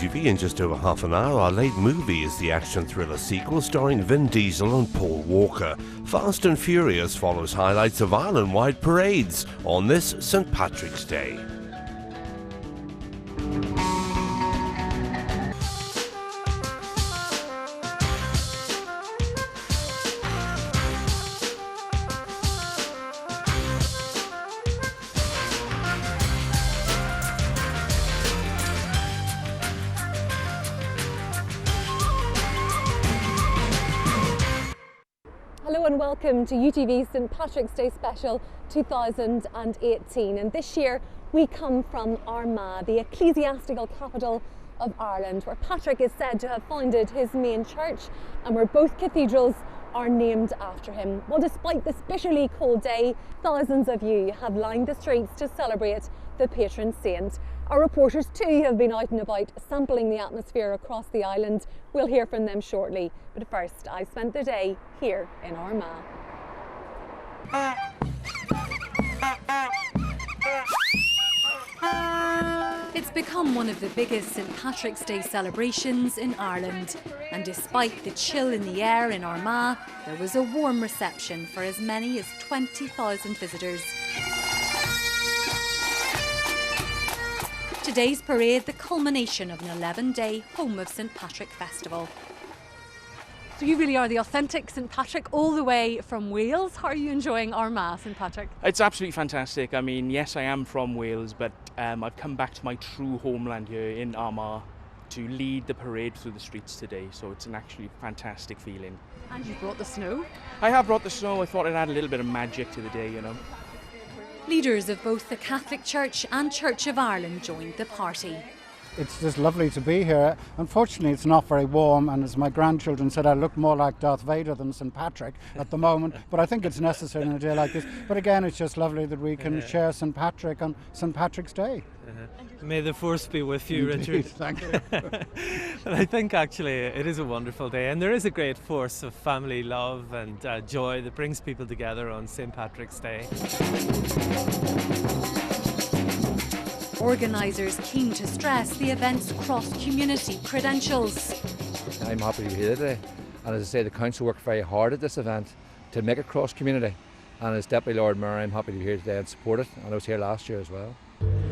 UTV in just over half an hour. Our late movie is the action thriller sequel starring Vin Diesel and Paul Walker. Fast and Furious follows highlights of Ireland-wide parades on this St. Patrick's Day. Hello and welcome to UTV's St. Patrick's Day Special 2018, and this year we come from Armagh, the ecclesiastical capital of Ireland, where Patrick is said to have founded his main church and where both cathedrals are named after him. Well, despite this bitterly cold day, thousands of you have lined the streets to celebrate the patron saint. Our reporters too have been out and about sampling the atmosphere across the island. We'll hear from them shortly, but first I spent the day here in Armagh. It's become one of the biggest St. Patrick's Day celebrations in Ireland, and despite the chill in the air in Armagh, there was a warm reception for as many as 20,000 visitors. Today's parade, the culmination of an 11-day Home of St. Patrick festival. So you really are the authentic St. Patrick all the way from Wales. How are you enjoying Armagh, St. Patrick? It's absolutely fantastic. I mean, yes, I am from Wales, but I've come back to my true homeland here in Armagh to lead the parade through the streets today. So it's an actually fantastic feeling. And you brought the snow? I have brought the snow. I thought it add a little bit of magic to the day, you know. Leaders of both the Catholic Church and Church of Ireland joined the party. It's just lovely to be here. Unfortunately, it's not very warm, and as my grandchildren said, I look more like Darth Vader than St. Patrick at the moment, but I think it's necessary in a day like this. But again, it's just lovely that we can share St. Patrick on St. Patrick's Day. May the force be with you, Indeed, Richard. thank you. And I think actually it is a wonderful day, and there is a great force of family love and joy that brings people together on St. Patrick's Day. Organisers keen to stress the event's cross-community credentials. I'm happy to be here today, and as I say, the council worked very hard at this event to make it cross-community, and as Deputy Lord Mayor I'm happy to be here today and support it, and I was here last year as well.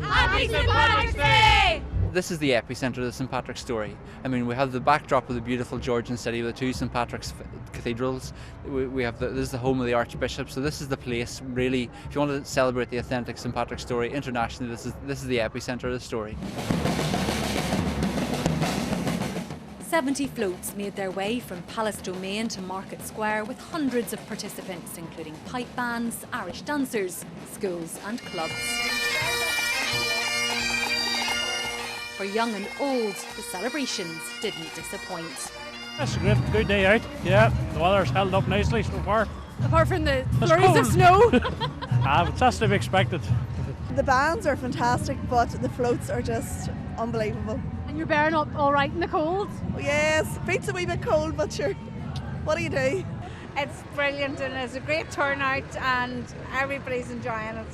Happy St. Patrick's Day! This is the epicentre of the St. Patrick's story. I mean, we have the backdrop of the beautiful Georgian city with the two St. Patrick's cathedrals. We have this is the home of the Archbishop, so this is the place really. If you want to celebrate the authentic St. Patrick's story internationally, this is the epicentre of the story. 70 floats made their way from Palace Domain to Market Square with hundreds of participants, including pipe bands, Irish dancers, schools and clubs. For young and old, the celebrations didn't disappoint. That's a good day out. Yeah, the weather's held up nicely so far. Apart from the flurries of snow. That's to be expected. The bands are fantastic, but the floats are just unbelievable. And you're bearing up all right in the cold? Yes, feet's a wee bit cold, but sure, what do you do? It's brilliant and it's a great turnout and everybody's enjoying it.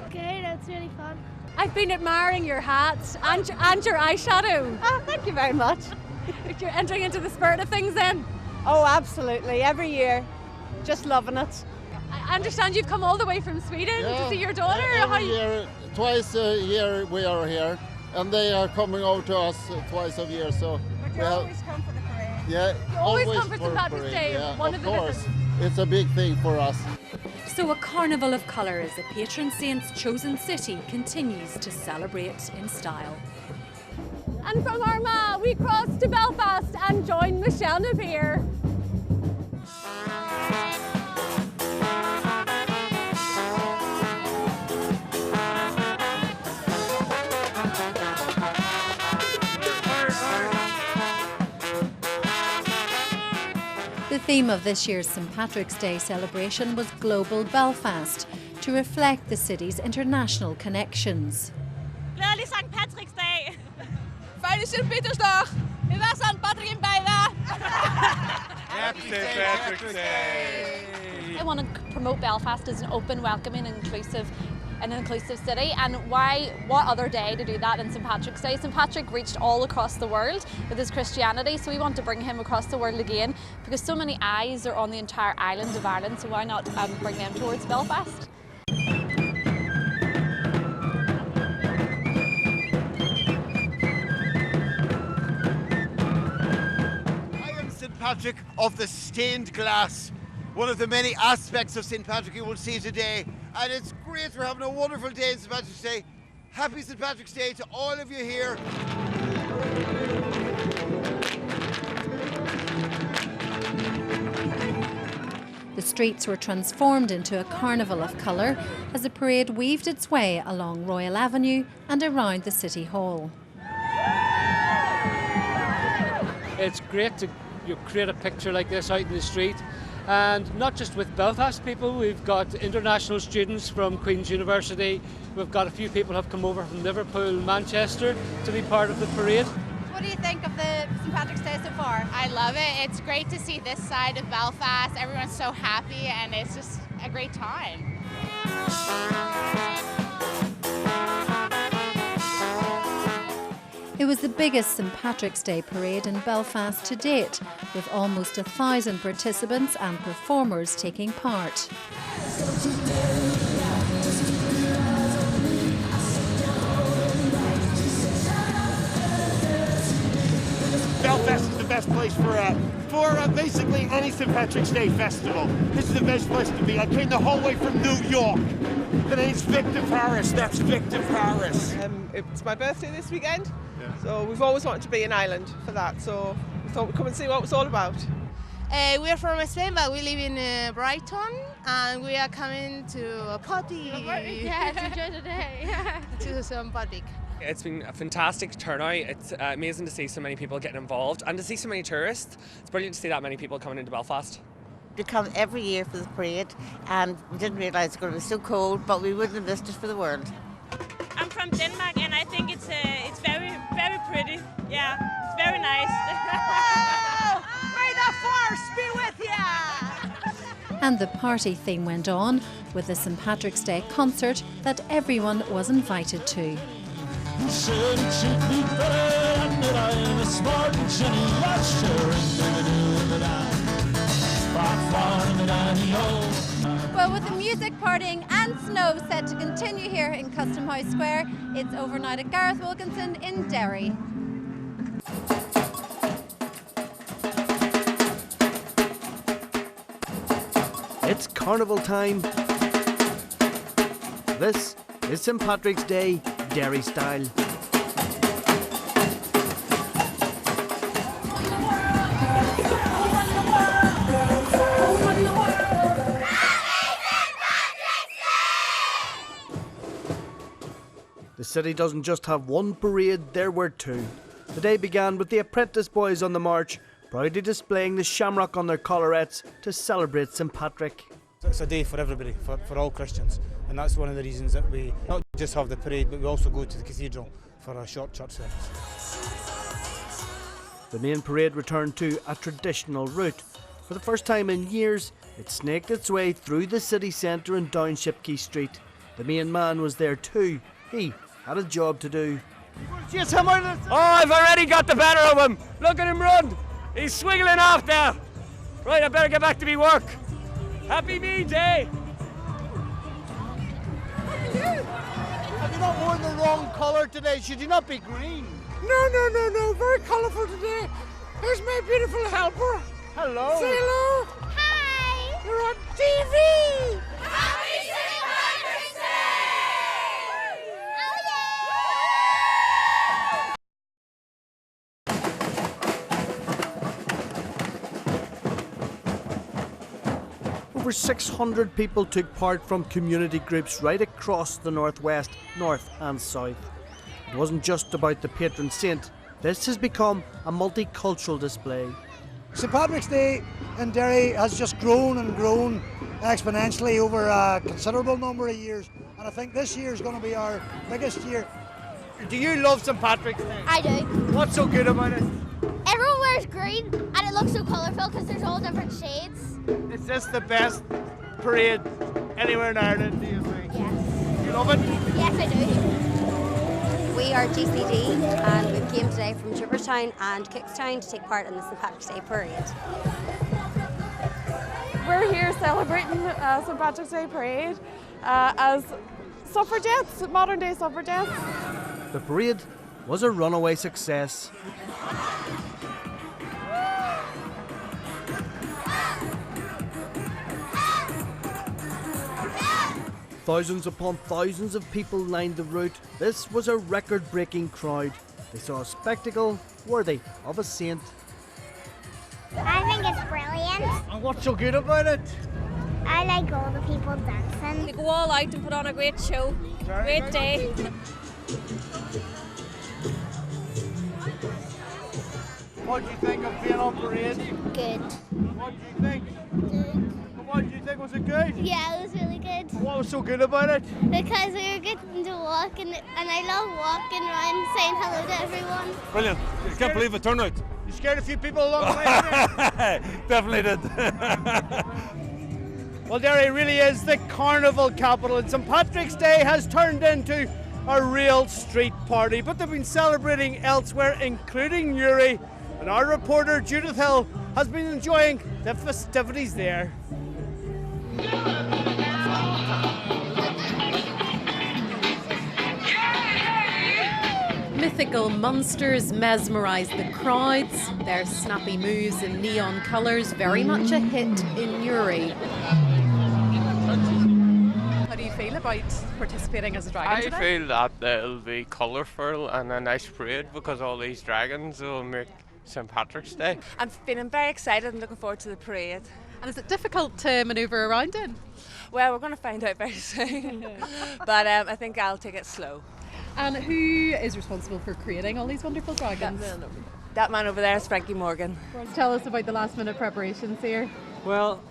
Good, it's really fun. I've been admiring your hat and your eyeshadow. Oh, thank you very much. If you're entering into the spirit of things then. Oh, absolutely. Every year. Just loving it. I understand you've come all the way from Sweden to see your daughter. Every year, twice a year we are here, and they are coming over to us twice a year. So But you always come for the parade. Yeah, You always come for St. Patrick's Day. Yeah, one of the course. visits. It's a big thing for us. So a carnival of colour as the patron saint's chosen city continues to celebrate in style. And from Armagh, we cross to Belfast and join Michelle Napier. The theme of this year's St. Patrick's Day celebration was Global Belfast, to reflect the city's international connections. Glædelig St. Patrick's Day! Fijne Sint-Pietersdag! Vi var St. Patrick in Belfast! Happy St. Patrick's Day! I want to promote Belfast as an open, welcoming and inclusive an inclusive city, and what other day to do that than St Patrick's Day? St Patrick reached all across the world with his Christianity, so we want to bring him across the world again because so many eyes are on the entire island of Ireland, so why not bring them towards Belfast? Patrick of the stained glass, one of the many aspects of St Patrick you will see today, and it's great. We're having a wonderful day in St Patrick's Day. Happy St Patrick's Day to all of you here. The streets were transformed into a carnival of colour as the parade weaved its way along Royal Avenue and around the City Hall. It's great to create a picture like this out in the street, and not just with Belfast people. We've got international students from Queen's University. We've got a few people who have come over from Liverpool, Manchester to be part of the parade. What do you think of the St Patrick's Day so far? I love it. It's great to see this side of Belfast. Everyone's so happy and it's just a great time. It was the biggest St Patrick's Day parade in Belfast to date, with almost 1,000 participants and performers taking part. Belfast is the best place for basically any St Patrick's Day festival. This is the best place to be. I came the whole way from New York. The name's Victor Paris. That's Victor Paris. It's my birthday this weekend, so we've always wanted to be in Ireland for that. So we thought we'd come and see what it's all about. We are from Spain, but we live in Brighton, and we are coming to a party. Yeah, to enjoy the day. To St Patrick. It's been a fantastic turnout. It's amazing to see so many people getting involved and to see so many tourists. It's brilliant to see that many people coming into Belfast. We come every year for the parade, and we didn't realise it's going to be so cold, but we wouldn't have missed it for the world. I'm from Denmark, and I think it's very, very pretty. Yeah, it's very nice. May the force be with you! And the party theme went on with a St Patrick's Day concert that everyone was invited to. Well, with the music, partying and snow set to continue here in Custom House Square, it's overnight at Gareth Wilkinson in Derry. It's carnival time. This is St Patrick's Day, Derry style. The city doesn't just have one parade, there were two. The day began with the apprentice boys on the march, proudly displaying the shamrock on their collarettes to celebrate St Patrick. It's a day for everybody, for all Christians, and that's one of the reasons that we not just have the parade, but we also go to the cathedral for a short church service. The main parade returned to a traditional route. For the first time in years, it snaked its way through the city centre and down Shipquay Street. The main man was there too. He had a job to do. Oh, I've already got the better of him. Look at him run. He's swiggling off there. Right, I better get back to me work. Happy Me Day. Have you not worn the wrong colour today? Should you not be green? No. Very colourful today. Here's my beautiful helper. Hello. Say hello. Hi. You're on TV. Happy St. Patrick's Day! Over 600 people took part from community groups right across the northwest, north and south. It wasn't just about the patron saint. This has become a multicultural display. St Patrick's Day in Derry has just grown and grown exponentially over a considerable number of years, and I think this year is going to be our biggest year. Do you love St Patrick's Day? I do. What's so good about it? Everyone wears green and it looks so colourful because there's all different shades. Is this the best parade anywhere in Ireland, do you think? Yes. You love it? Yes, I do. We are GCD and we've came today from Tripperstown and Cookstown to take part in the St Patrick's Day Parade. We're here celebrating St Patrick's Day Parade as suffragettes, modern day suffragettes. The parade was a runaway success. Thousands upon thousands of people lined the route. This was a record-breaking crowd. They saw a spectacle worthy of a saint. I think it's brilliant. And what's so good about it? I like all the people dancing. We go all out and put on a great show. Great day. What do you think of being on parade? Good. What do you think? Good. What do you think? Was it good? Yeah, it was really good. What was so good about it? Because we were getting to walk and I love walking around saying hello to everyone. Brilliant. I can't believe the turnout. You scared a few people along the way? Definitely did. Well, Derry really is the carnival capital, and St Patrick's Day has turned into a real street party, but they've been celebrating elsewhere, including Newry, and our reporter Judith Hill has been enjoying the festivities there. Mythical monsters mesmerise the crowds. Their snappy moves in neon colours very much a hit in Newry. How do you feel about participating as a dragon today? I feel that it'll be colourful and a nice parade because all these dragons will make St Patrick's Day. I'm feeling very excited and looking forward to the parade. And is it difficult to manoeuvre around in? Well, we're going to find out very soon, but I think I'll take it slow. And who is responsible for creating all these wonderful dragons? That man over there is Frankie Morgan. Tell us about the last minute preparations here. Well,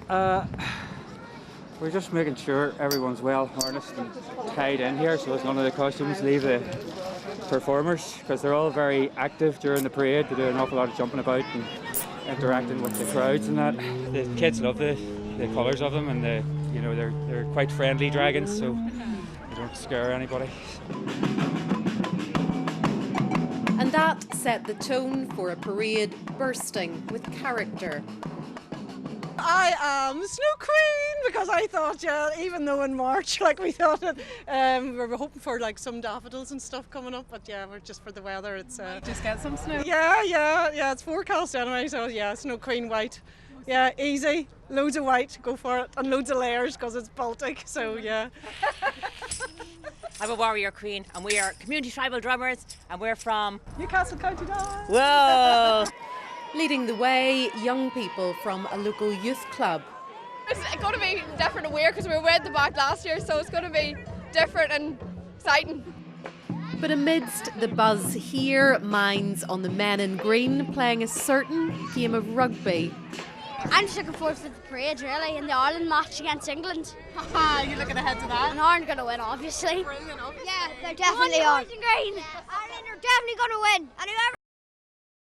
we're just making sure everyone's well harnessed and tied in here so as none of the costumes leave the performers, because they're all very active during the parade. They do an awful lot of jumping about and interacting with the crowds and that. The kids love the colours of them, and they're quite friendly dragons, so they don't scare anybody. And that set the tone for a parade bursting with character. I am Snow Queen because I thought, even though in March, we thought that we were hoping for some daffodils and stuff coming up, but we're just for the weather. It's just get some snow. Yeah. It's forecast anyway, so Snow Queen white. Yeah, easy. Loads of white, go for it, and loads of layers because it's Baltic. So yeah. I'm a warrior queen, and we are community tribal drummers, and we're from Newcastle, County Down. Whoa! Leading the way, young people from a local youth club. It's going to be different and weird because we were way at the back last year, so it's going to be different and exciting. But amidst the buzz here, minds on the men in green playing a certain game of rugby. I'm just looking forward to the parade, really, and the Ireland match against England. You're looking ahead to that? And Ireland are going to win, obviously. Brilliant, obviously. Yeah, they're definitely on. Ireland are definitely going to win, and whoever's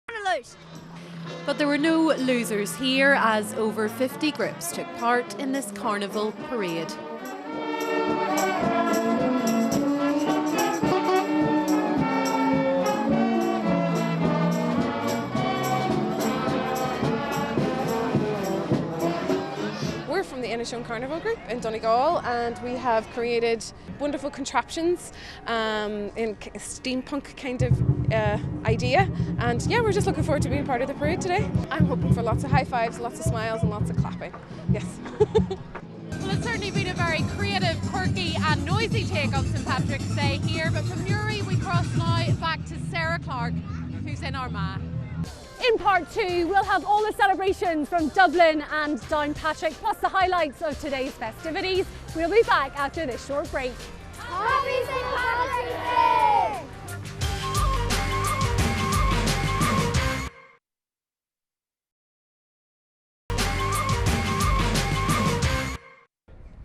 going to lose. But there were no losers here, as over 50 groups took part in this carnival parade. We're from the Inishowen Carnival Group in Donegal, and we have created wonderful contraptions in a steampunk kind of idea, and we're just looking forward to being part of the parade today. I'm hoping for lots of high fives, lots of smiles and lots of clapping. Yes. Well, it's certainly been a very creative, quirky and noisy take on St Patrick's Day here, but from Newry we cross now back to Sarah Clark, who's in Armagh. In part 2, we'll have all the celebrations from Dublin and Downpatrick, plus the highlights of today's festivities. We'll be back after this short break. Happy St Patrick's Day!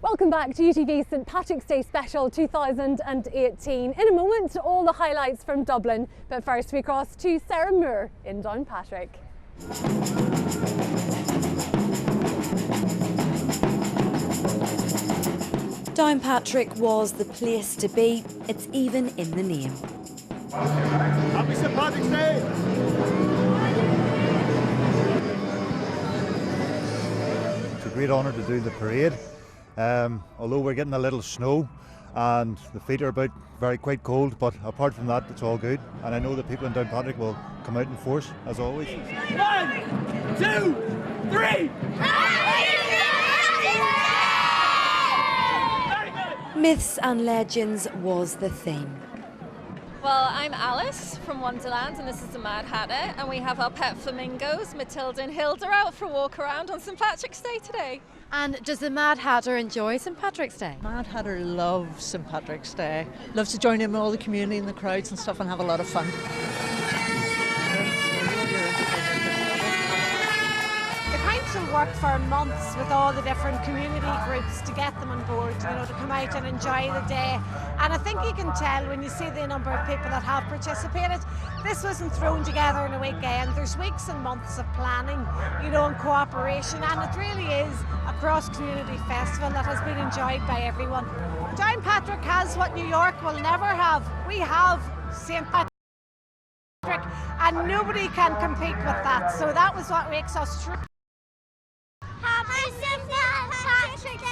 Welcome back to UTV's St Patrick's Day Special 2018. In a moment, all the highlights from Dublin, but first we cross to Sarah Moore in Downpatrick. Downpatrick was the place to be. It's even in the name. Happy St. Patrick's Day! It's a great honour to do the parade. Although we're getting a little snow and the feet are about quite cold, but apart from that it's all good, and I know that people in Downpatrick will come out in force as always. 1, 2, 3! Myths and legends was the theme. Well, I'm Alice from Wonderland and this is the Mad Hatter, and we have our pet flamingos, Matilda and Hilda, out for a walk around on St. Patrick's Day today. And does the Mad Hatter enjoy St. Patrick's Day? Mad Hatter loves St. Patrick's Day. Loves to join in with all the community and the crowds and stuff and have a lot of fun. To work for months with all the different community groups to get them on board, you know, to come out and enjoy the day. And I think you can tell when you see the number of people that have participated. This wasn't thrown together in a weekend. There's weeks and months of planning, you know, and cooperation, and it really is a cross-community festival that has been enjoyed by everyone. Downpatrick has what New York will never have. We have St. Patrick, and nobody can compete with that. So that was what makes us true. Happy St. Patrick's Day!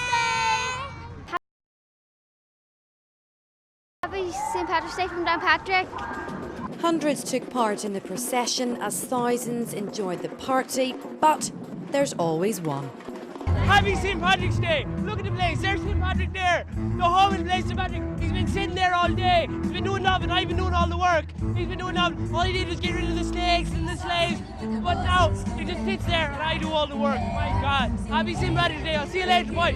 Happy St. Patrick's Day from Downpatrick. Hundreds took part in the procession as thousands enjoyed the party, but there's always one. Happy St. Patrick's Day! Look at the place, there's St. Patrick there! The whole place, St. Patrick, he's been sitting there all day. He's been doing nothing, I've been doing all the work. He's been doing nothing, all he did was get rid of the snakes and the slaves. But now, he just sits there and I do all the work. My God. Happy St. Patrick's Day, I'll see you later, bye.